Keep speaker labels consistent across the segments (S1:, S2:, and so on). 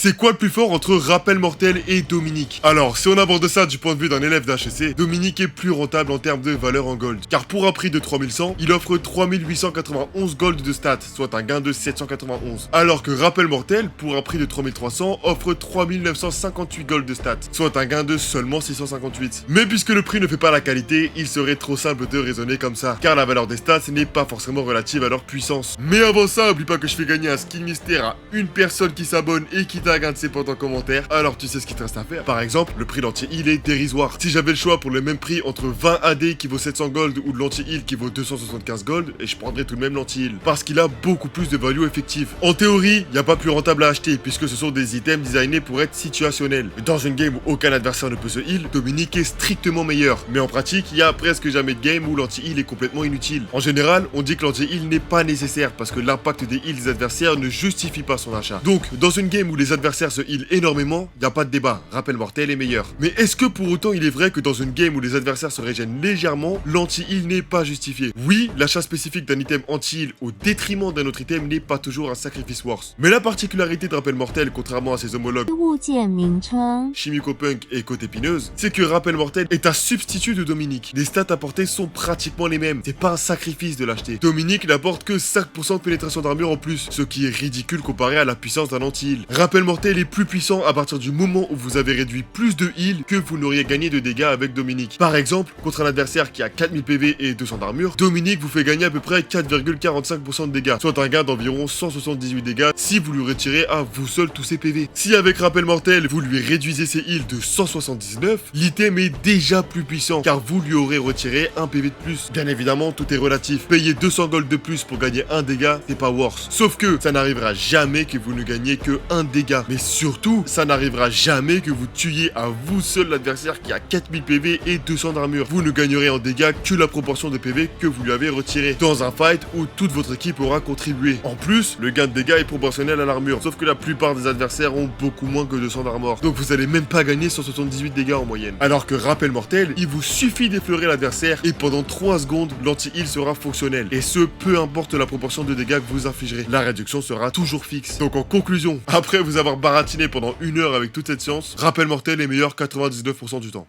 S1: c'est quoi le plus fort entre Rappel Mortel et Dominique? Alors, si on aborde ça du point de vue d'un élève d'HEC, Dominique est plus rentable en termes de valeur en gold. Car pour un prix de 3100, il offre 3891 gold de stats, soit un gain de 791. Alors que Rappel Mortel, pour un prix de 3300, offre 3958 gold de stats, soit un gain de seulement 658. Mais puisque le prix ne fait pas la qualité, il serait trop simple de raisonner comme ça, car la valeur des stats n'est pas forcément relative à leur puissance. Mais avant ça, oublie pas que je fais gagner un skin mystère à une personne qui s'abonne et qui tag un de ses potes en commentaire, alors tu sais ce qu'il te reste à faire. Par exemple, le prix d'anti-heal est dérisoire. Si j'avais le choix pour le même prix entre 20 AD qui vaut 700 gold ou de l'anti-heal qui vaut 275 gold, et je prendrais tout de même l'anti-heal, parce qu'il a beaucoup plus de value effective. En théorie, il n'y a pas plus rentable à acheter, puisque ce sont des items designés pour être situationnels. Dans une game où aucun adversaire ne peut se heal, Dominique est strictement meilleur. Mais en pratique, il y a presque jamais de game où l'anti-heal est complètement inutile. En général, on dit que l'anti-heal n'est pas nécessaire, parce que l'impact des heals des adversaires ne justifie pas son achat. Donc, dans une game où les adversaires se heal énormément, il n'y a pas de débat, Rappel Mortel est meilleur. Mais est-ce que pour autant il est vrai que dans une game où les adversaires se régènent légèrement, l'anti-heal n'est pas justifié? Oui, l'achat spécifique d'un item anti-heal au détriment d'un autre item n'est pas toujours un sacrifice worth. Mais la particularité de Rappel Mortel, contrairement à ses homologues
S2: 物件名称。
S1: Chimico Punk et Côte Épineuse, c'est que Rappel Mortel est un substitut de Dominique. Les stats apportées sont pratiquement les mêmes, c'est pas un sacrifice de l'acheter. Dominique n'apporte que 5% de pénétration d'armure en plus, ce qui est ridicule comparé à la puissance d'un anti-heal. Rappel Mortel est plus puissant à partir du moment où vous avez réduit plus de heal que vous n'auriez gagné de dégâts avec Dominique. Par exemple, contre un adversaire qui a 4000 PV et 200 d'armure, Dominique vous fait gagner à peu près 4,45% de dégâts, soit un gain d'environ 178 dégâts si vous lui retirez à vous seul tous ses PV. Si avec Rappel Mortel, vous lui réduisez ses heals de 179, l'item est déjà plus puissant, car vous lui aurez retiré un PV de plus. Bien évidemment, tout est relatif. Payer 200 gold de plus pour gagner un dégât, c'est pas worth. Sauf que ça n'arrivera jamais que vous ne gagnez que un dégât. Mais surtout, ça n'arrivera jamais que vous tuiez à vous seul l'adversaire qui a 4000 PV et 200 d'armure. Vous ne gagnerez en dégâts que la proportion de PV que vous lui avez retiré, dans un fight où toute votre équipe aura contribué. En plus, le gain de dégâts est proportionnel à l'armure, sauf que la plupart des adversaires ont beaucoup moins que 200 d'armure. Donc vous allez même pas gagner 178 dégâts en moyenne. Alors que Rappel Mortel, il vous suffit d'effleurer l'adversaire et pendant 3 secondes, l'anti-heal sera fonctionnel. Et ce, peu importe la proportion de dégâts que vous infligerez. La réduction sera toujours fixe. Donc en conclusion, après vous avoir baratiné pendant 1 heure avec toute cette science, Rappel Mortel est meilleur 99% du temps.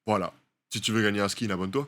S1: Voilà. Si tu veux gagner un skin, abonne-toi.